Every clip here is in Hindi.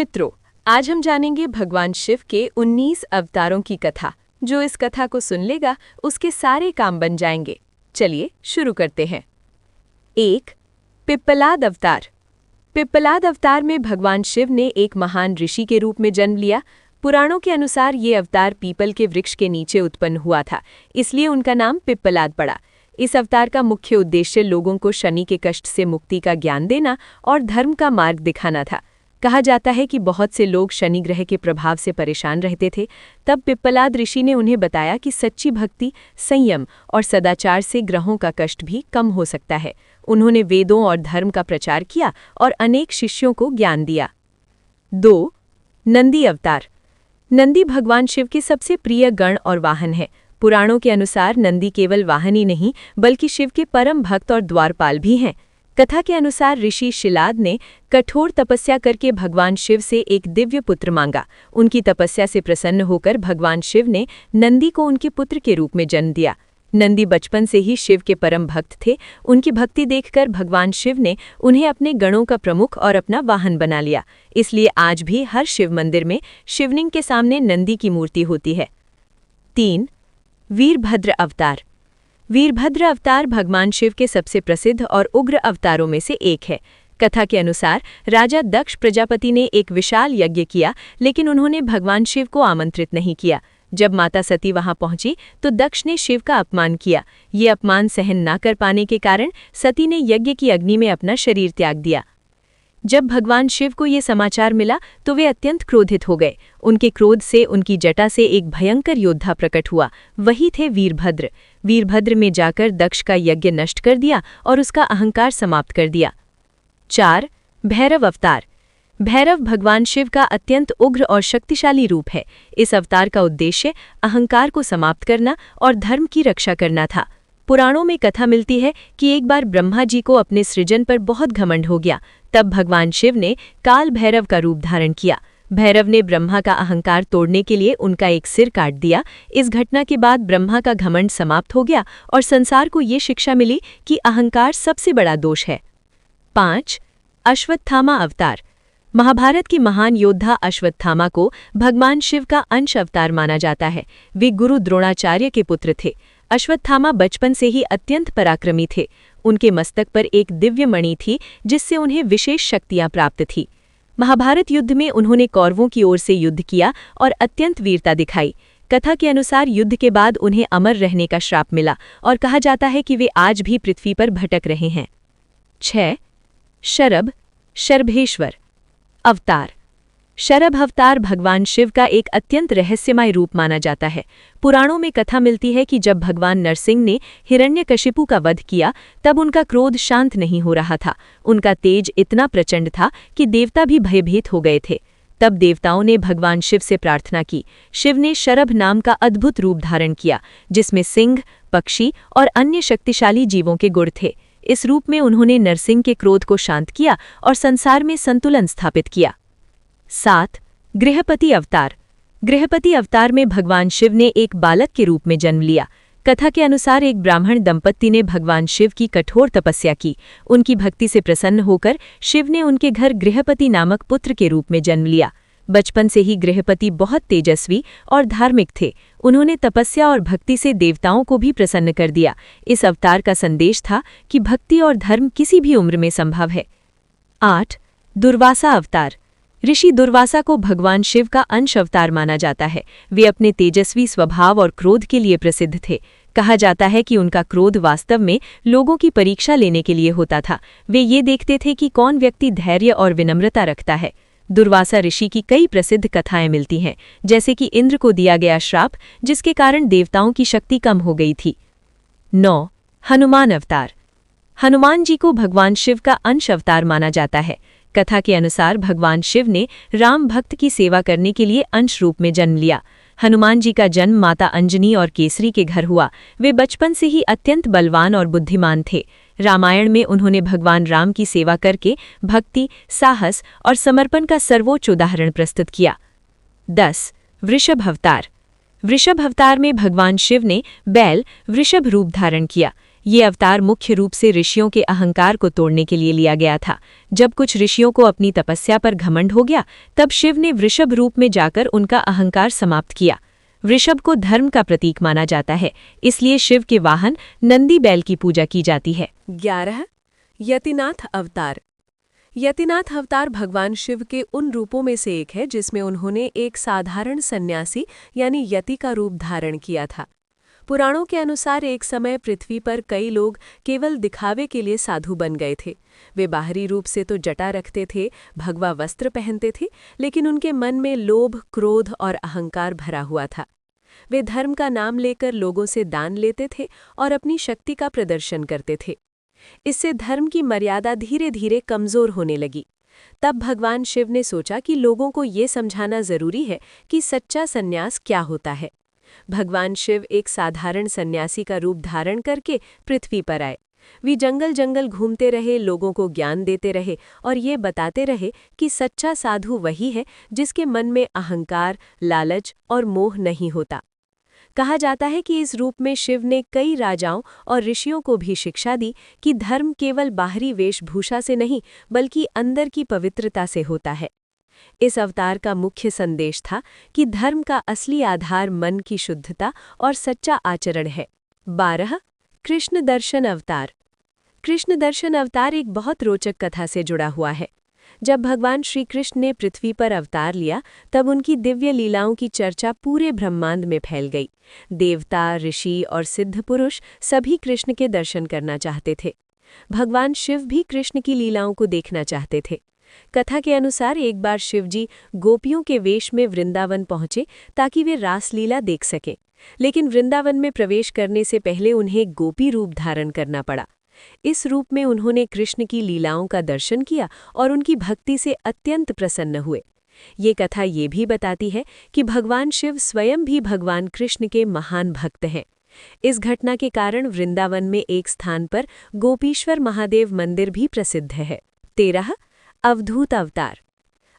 मित्रों, आज हम जानेंगे भगवान शिव के 19 अवतारों की कथा। जो इस कथा को सुन लेगा उसके सारे काम बन जाएंगे। चलिए शुरू करते हैं। 1. पिप्पलाद अवतार। पिप्पलाद अवतार में भगवान शिव ने एक महान ऋषि के रूप में जन्म लिया। पुराणों के अनुसार ये अवतार पीपल के वृक्ष के नीचे उत्पन्न हुआ था, इसलिए उनका नाम पिप्पलाद पड़ा। इस अवतार का मुख्य उद्देश्य लोगों को शनि के कष्ट से मुक्ति का ज्ञान देना और धर्म का मार्ग दिखाना था। कहा जाता है कि बहुत से लोग शनि ग्रह के प्रभाव से परेशान रहते थे। तब पिप्पलाद ऋषि ने उन्हें बताया कि सच्ची भक्ति, संयम और सदाचार से ग्रहों का कष्ट भी कम हो सकता है। उन्होंने वेदों और धर्म का प्रचार किया और अनेक शिष्यों को ज्ञान दिया। 2. नंदी अवतार। नंदी भगवान शिव के सबसे प्रिय गण और वाहन है। पुराणों के अनुसार नंदी केवल वाहन ही नहीं बल्कि शिव के परम भक्त और द्वारपाल भी हैं। कथा के अनुसार ऋषि शिलाद ने कठोर तपस्या करके भगवान शिव से एक दिव्य पुत्र मांगा। उनकी तपस्या से प्रसन्न होकर भगवान शिव ने नंदी को उनके पुत्र के रूप में जन्म दिया। नंदी बचपन से ही शिव के परम भक्त थे। उनकी भक्ति देखकर भगवान शिव ने उन्हें अपने गणों का प्रमुख और अपना वाहन बना लिया। इसलिए आज भी हर शिव मंदिर में शिवलिंग के सामने नंदी की मूर्ति होती है। 3. वीरभद्र अवतार। वीरभद्र अवतार भगवान शिव के सबसे प्रसिद्ध और उग्र अवतारों में से एक है। कथा के अनुसार राजा दक्ष प्रजापति ने एक विशाल यज्ञ किया, लेकिन उन्होंने भगवान शिव को आमंत्रित नहीं किया। जब माता सती वहां पहुंची तो दक्ष ने शिव का अपमान किया। ये अपमान सहन न कर पाने के कारण सती ने यज्ञ की अग्नि में अपना शरीर त्याग दिया। जब भगवान शिव को ये समाचार मिला तो वे अत्यंत क्रोधित हो गए। उनके क्रोध से उनकी जटा से एक भयंकर योद्धा प्रकट हुआ। वही थे वीरभद्र। वीरभद्र में जाकर दक्ष का यज्ञ नष्ट कर दिया और उसका अहंकार समाप्त कर दिया। 4. भैरव अवतार। भैरव भगवान शिव का अत्यंत उग्र और शक्तिशाली रूप है। इस अवतार का उद्देश्य अहंकार को समाप्त करना और धर्म की रक्षा करना था। पुराणों में कथा मिलती है कि एक बार ब्रह्मा जी को अपने सृजन पर बहुत घमंड हो गया। तब भगवान शिव ने काल भैरव का रूप धारण किया। भैरव ने ब्रह्मा का अहंकार तोड़ने के लिए उनका एक सिर काट दिया। इस घटना के बाद ब्रह्मा का घमंड समाप्त हो गया और संसार को ये शिक्षा मिली कि अहंकार सबसे बड़ा दोष है। 5. अश्वत्थामा अवतार। महाभारत की महान योद्धा अश्वत्थामा को भगवान शिव का अंश अवतार माना जाता है। वे गुरु द्रोणाचार्य के पुत्र थे। अश्वत्थामा बचपन से ही अत्यंत पराक्रमी थे। उनके मस्तक पर एक दिव्य मणि थी जिससे उन्हें विशेष शक्तियां प्राप्त थी। महाभारत युद्ध में उन्होंने कौरवों की ओर से युद्ध किया और अत्यंत वीरता दिखाई। कथा के अनुसार युद्ध के बाद उन्हें अमर रहने का श्राप मिला और कहा जाता है कि वे आज भी पृथ्वी पर भटक रहे हैं। 6. शरभेश्वर अवतार। शरभ अवतार भगवान शिव का एक अत्यंत रहस्यमय रूप माना जाता है। पुराणों में कथा मिलती है कि जब भगवान नरसिंह ने हिरण्यकशिपु का वध किया तब उनका क्रोध शांत नहीं हो रहा था। उनका तेज इतना प्रचंड था कि देवता भी भयभीत हो गए थे। तब देवताओं ने भगवान शिव से प्रार्थना की। शिव ने शरभ नाम का अद्भुत रूप धारण किया जिसमें सिंह, पक्षी और अन्य शक्तिशाली जीवों के गुण थे। इस रूप में उन्होंने नरसिंह के क्रोध को शांत किया और संसार में संतुलन स्थापित किया। 7. गृहपति अवतार। गृहपति अवतार में भगवान शिव ने एक बालक के रूप में जन्म लिया। कथा के अनुसार एक ब्राह्मण दंपत्ति ने भगवान शिव की कठोर तपस्या की। उनकी भक्ति से प्रसन्न होकर शिव ने उनके घर गृहपति नामक पुत्र के रूप में जन्म लिया। बचपन से ही गृहपति बहुत तेजस्वी और धार्मिक थे। उन्होंने तपस्या और भक्ति से देवताओं को भी प्रसन्न कर दिया। इस अवतार का संदेश था कि भक्ति और धर्म किसी भी उम्र में संभव है। 8. दुर्वासा अवतार। ऋषि दुर्वासा को भगवान शिव का अंश अवतार माना जाता है। वे अपने तेजस्वी स्वभाव और क्रोध के लिए प्रसिद्ध थे। कहा जाता है कि उनका क्रोध वास्तव में लोगों की परीक्षा लेने के लिए होता था। वे ये देखते थे कि कौन व्यक्ति धैर्य और विनम्रता रखता है। दुर्वासा ऋषि की कई प्रसिद्ध कथाएं मिलती हैं, जैसे कि इंद्र को दिया गया श्राप जिसके कारण देवताओं की शक्ति कम हो गई थी। 9. हनुमान अवतार। हनुमान जी को भगवान शिव का अंश अवतार माना जाता है। कथा के अनुसार भगवान शिव ने राम भक्त की सेवा करने के लिए अंश रूप में जन्म लिया। हनुमान जी का जन्म माता अंजनी और केसरी के घर हुआ। वे बचपन से ही अत्यंत बलवान और बुद्धिमान थे। रामायण में उन्होंने भगवान राम की सेवा करके भक्ति, साहस और समर्पण का सर्वोच्च उदाहरण प्रस्तुत किया। 10. वृषभ अवतार। वृषभ अवतार में भगवान शिव ने बैल, वृषभ रूप धारण किया। ये अवतार मुख्य रूप से ऋषियों के अहंकार को तोड़ने के लिए लिया गया था। जब कुछ ऋषियों को अपनी तपस्या पर घमंड हो गया, तब शिव ने वृषभ रूप में जाकर उनका अहंकार समाप्त किया। वृषभ को धर्म का प्रतीक माना जाता है, इसलिए शिव के वाहन नंदी बैल की पूजा की जाती है। 11 यतिनाथ अवतार। यतिनाथ अवतार भगवान शिव के उन रूपों में से एक है जिसमें उन्होंने एक साधारण सन्यासी यानी यति का रूप धारण किया था। पुराणों के अनुसार एक समय पृथ्वी पर कई लोग केवल दिखावे के लिए साधु बन गए थे। वे बाहरी रूप से तो जटा रखते थे, भगवा वस्त्र पहनते थे, लेकिन उनके मन में लोभ, क्रोध और अहंकार भरा हुआ था। वे धर्म का नाम लेकर लोगों से दान लेते थे और अपनी शक्ति का प्रदर्शन करते थे। इससे धर्म की मर्यादा धीरे धीरे कमजोर होने लगी। तब भगवान शिव ने सोचा कि लोगों को ये समझाना जरूरी है कि सच्चा सन्यास क्या होता है। भगवान शिव एक साधारण सन्यासी का रूप धारण करके पृथ्वी पर आए। वे जंगल जंगल घूमते रहे, लोगों को ज्ञान देते रहे और ये बताते रहे कि सच्चा साधु वही है जिसके मन में अहंकार, लालच और मोह नहीं होता। कहा जाता है कि इस रूप में शिव ने कई राजाओं और ऋषियों को भी शिक्षा दी कि धर्म केवल बाहरी वेशभूषा से नहीं बल्कि अंदर की पवित्रता से होता है। इस अवतार का मुख्य संदेश था कि धर्म का असली आधार मन की शुद्धता और सच्चा आचरण है। 12 कृष्ण दर्शन अवतार। कृष्ण दर्शन अवतार एक बहुत रोचक कथा से जुड़ा हुआ है। जब भगवान श्री कृष्ण ने पृथ्वी पर अवतार लिया, तब उनकी दिव्य लीलाओं की चर्चा पूरे ब्रह्मांड में फैल गई। देवता, ऋषि और सिद्ध पुरुष सभी कृष्ण के दर्शन करना चाहते थे। भगवान शिव भी कृष्ण की लीलाओं को देखना चाहते थे। कथा के अनुसार एक बार शिवजी गोपियों के वेश में वृंदावन पहुंचे ताकि वे रासलीला देख सकें, लेकिन वृंदावन में प्रवेश करने से पहले उन्हें गोपी रूप धारण करना पड़ा। इस रूप में उन्होंने कृष्ण की लीलाओं का दर्शन किया और उनकी भक्ति से अत्यंत प्रसन्न हुए। ये कथा ये भी बताती है कि भगवान शिव स्वयं भी भगवान कृष्ण के महान भक्त हैं। इस घटना के कारण वृंदावन में एक स्थान पर गोपीश्वर महादेव मंदिर भी प्रसिद्ध है। 13 अवधूत अवतार।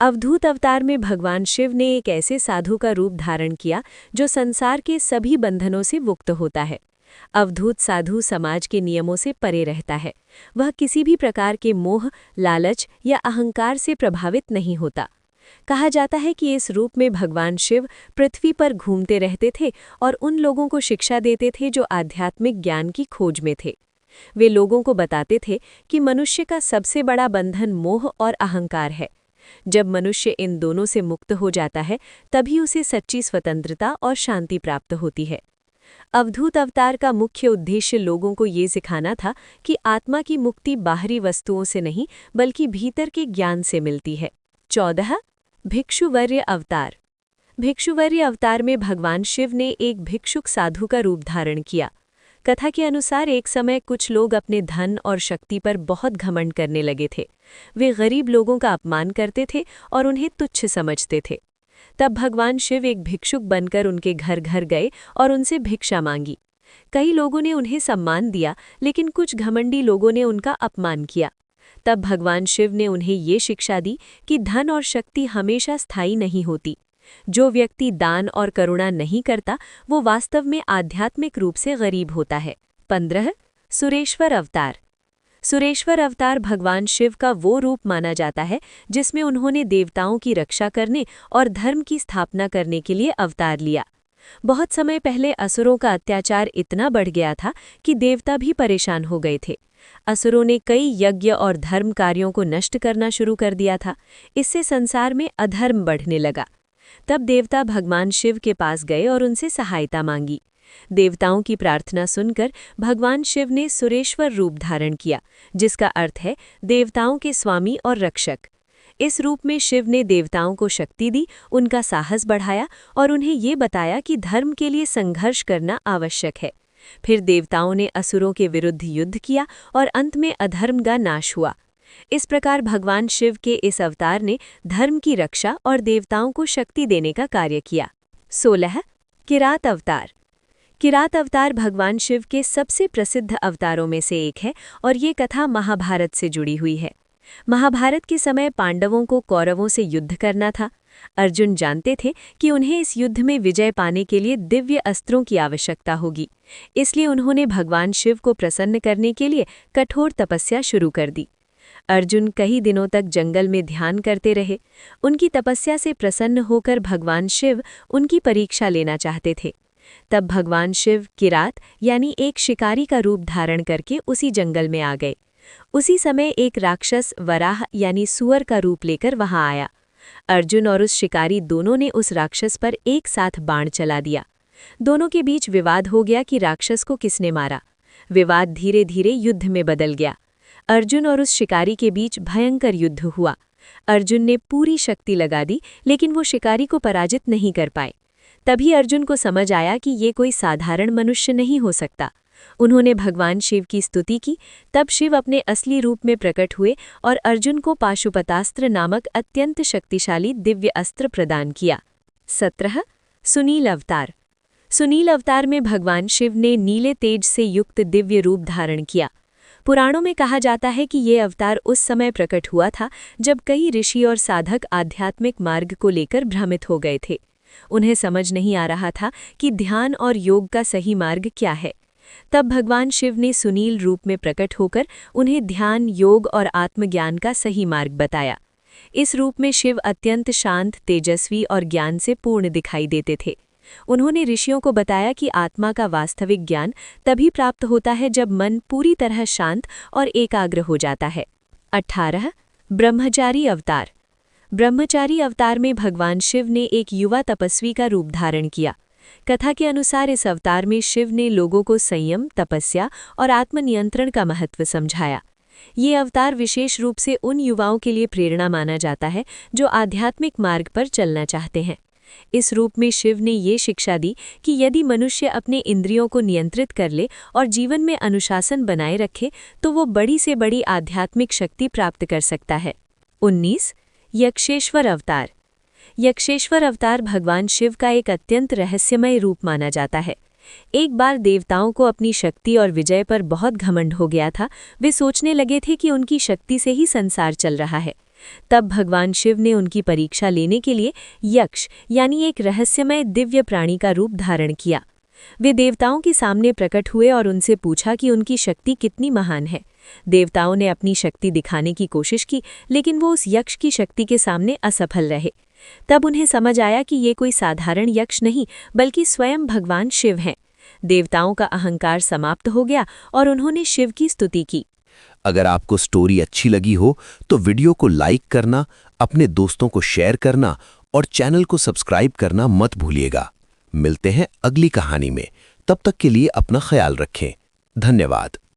अवधूत अवतार में भगवान शिव ने एक ऐसे साधु का रूप धारण किया जो संसार के सभी बंधनों से मुक्त होता है। अवधूत साधु समाज के नियमों से परे रहता है। वह किसी भी प्रकार के मोह, लालच या अहंकार से प्रभावित नहीं होता। कहा जाता है कि इस रूप में भगवान शिव पृथ्वी पर घूमते रहते थे और उन लोगों को शिक्षा देते थे जो आध्यात्मिक ज्ञान की खोज में थे। वे लोगों को बताते थे कि मनुष्य का सबसे बड़ा बंधन मोह और अहंकार है। जब मनुष्य इन दोनों से मुक्त हो जाता है, तभी उसे सच्ची स्वतंत्रता और शांति प्राप्त होती है। अवधूत अवतार का मुख्य उद्देश्य लोगों को ये सिखाना था कि आत्मा की मुक्ति बाहरी वस्तुओं से नहीं बल्कि भीतर के ज्ञान से मिलती है। 14 भिक्षुवर्य अवतार। भिक्षुवर्य अवतार में भगवान शिव ने एक भिक्षुक साधु का रूप धारण किया। कथा के अनुसार एक समय कुछ लोग अपने धन और शक्ति पर बहुत घमंड करने लगे थे। वे गरीब लोगों का अपमान करते थे और उन्हें तुच्छ समझते थे। तब भगवान शिव एक भिक्षुक बनकर उनके घर घर गए और उनसे भिक्षा मांगी। कई लोगों ने उन्हें सम्मान दिया, लेकिन कुछ घमंडी लोगों ने उनका अपमान किया। तब भगवान शिव ने उन्हें ये शिक्षा दी कि धन और शक्ति हमेशा स्थायी नहीं होती। जो व्यक्ति दान और करुणा नहीं करता, वो वास्तव में आध्यात्मिक रूप से गरीब होता है। 15 सुरेश्वर अवतार। सुरेश्वर अवतार भगवान शिव का वो रूप माना जाता है जिसमें उन्होंने देवताओं की रक्षा करने और धर्म की स्थापना करने के लिए अवतार लिया। बहुत समय पहले असुरों का अत्याचार इतना बढ़ गया था कि देवता भी परेशान हो गए थे। असुरों ने कई यज्ञ और धर्म कार्यों को नष्ट करना शुरू कर दिया था। इससे संसार में अधर्म बढ़ने लगा। तब देवता भगवान शिव के पास गए और उनसे सहायता मांगी। देवताओं की प्रार्थना सुनकर भगवान शिव ने सुरेश्वर रूप धारण किया, जिसका अर्थ है देवताओं के स्वामी और रक्षक। इस रूप में शिव ने देवताओं को शक्ति दी, उनका साहस बढ़ाया और उन्हें ये बताया कि धर्म के लिए संघर्ष करना आवश्यक है। फिर देवताओं ने असुरों के विरुद्ध युद्ध किया और अंत में अधर्म का नाश हुआ। इस प्रकार भगवान शिव के इस अवतार ने धर्म की रक्षा और देवताओं को शक्ति देने का कार्य किया। 16 किरात अवतार। किरात अवतार भगवान शिव के सबसे प्रसिद्ध अवतारों में से एक है और ये कथा महाभारत से जुड़ी हुई है। महाभारत के समय पांडवों को कौरवों से युद्ध करना था। अर्जुन जानते थे कि उन्हें इस युद्ध में विजय पाने के लिए दिव्य अस्त्रों की आवश्यकता होगी, इसलिए उन्होंने भगवान शिव को प्रसन्न करने के लिए कठोर तपस्या शुरू कर दी। अर्जुन कई दिनों तक जंगल में ध्यान करते रहे। उनकी तपस्या से प्रसन्न होकर भगवान शिव उनकी परीक्षा लेना चाहते थे। तब भगवान शिव किरात यानी एक शिकारी का रूप धारण करके उसी जंगल में आ गए। उसी समय एक राक्षस वराह यानी सुअर का रूप लेकर वहां आया। अर्जुन और उस शिकारी दोनों ने उस राक्षस पर एक साथ बाण चला दिया। दोनों के बीच विवाद हो गया कि राक्षस को किसने मारा। विवाद धीरे धीरे युद्ध में बदल गया। अर्जुन और उस शिकारी के बीच भयंकर युद्ध हुआ। अर्जुन ने पूरी शक्ति लगा दी, लेकिन वो शिकारी को पराजित नहीं कर पाए। तभी अर्जुन को समझ आया कि ये कोई साधारण मनुष्य नहीं हो सकता। उन्होंने भगवान शिव की स्तुति की। तब शिव अपने असली रूप में प्रकट हुए और अर्जुन को पाशुपतास्त्र नामक अत्यंत शक्तिशाली दिव्य अस्त्र प्रदान किया। 17 सुनील अवतार। सुनील अवतार में भगवान शिव ने नीले तेज से युक्त दिव्य रूप धारण किया। पुराणों में कहा जाता है कि ये अवतार उस समय प्रकट हुआ था जब कई ऋषि और साधक आध्यात्मिक मार्ग को लेकर भ्रमित हो गए थे। उन्हें समझ नहीं आ रहा था कि ध्यान और योग का सही मार्ग क्या है। तब भगवान शिव ने सुनील रूप में प्रकट होकर उन्हें ध्यान, योग और आत्मज्ञान का सही मार्ग बताया। इस रूप में शिव अत्यंत शांत, तेजस्वी और ज्ञान से पूर्ण दिखाई देते थे। उन्होंने ऋषियों को बताया कि आत्मा का वास्तविक ज्ञान तभी प्राप्त होता है जब मन पूरी तरह शांत और एकाग्र हो जाता है। 18 ब्रह्मचारी अवतार। ब्रह्मचारी अवतार में भगवान शिव ने एक युवा तपस्वी का रूप धारण किया। कथा के अनुसार इस अवतार में शिव ने लोगों को संयम, तपस्या और आत्मनियंत्रण का महत्व समझाया। ये अवतार विशेष रूप से उन युवाओं के लिए प्रेरणा माना जाता है जो आध्यात्मिक मार्ग पर चलना चाहते हैं। इस रूप में शिव ने ये शिक्षा दी कि यदि मनुष्य अपने इंद्रियों को नियंत्रित कर ले और जीवन में अनुशासन बनाए रखे तो वो बड़ी से बड़ी आध्यात्मिक शक्ति प्राप्त कर सकता है। 19 यक्षेश्वर अवतार। यक्षेश्वर अवतार भगवान शिव का एक अत्यंत रहस्यमय रूप माना जाता है। एक बार देवताओं को अपनी शक्ति और विजय पर बहुत घमंड हो गया था। वे सोचने लगे थे कि उनकी शक्ति से ही संसार चल रहा है। तब भगवान शिव ने उनकी परीक्षा लेने के लिए यक्ष यानी एक रहस्यमय दिव्य प्राणी का रूप धारण किया। वे देवताओं के सामने प्रकट हुए और उनसे पूछा कि उनकी शक्ति कितनी महान है। देवताओं ने अपनी शक्ति दिखाने की कोशिश की, लेकिन वो उस यक्ष की शक्ति के सामने असफल रहे। तब उन्हें समझ आया कि ये कोई साधारण यक्ष नहीं बल्कि स्वयं भगवान शिव हैं। देवताओं का अहंकार समाप्त हो गया और उन्होंने शिव की स्तुति की। अगर आपको स्टोरी अच्छी लगी हो तो वीडियो को लाइक करना, अपने दोस्तों को शेयर करना और चैनल को सब्सक्राइब करना मत भूलिएगा। मिलते हैं अगली कहानी में। तब तक के लिए अपना ख्याल रखें। धन्यवाद।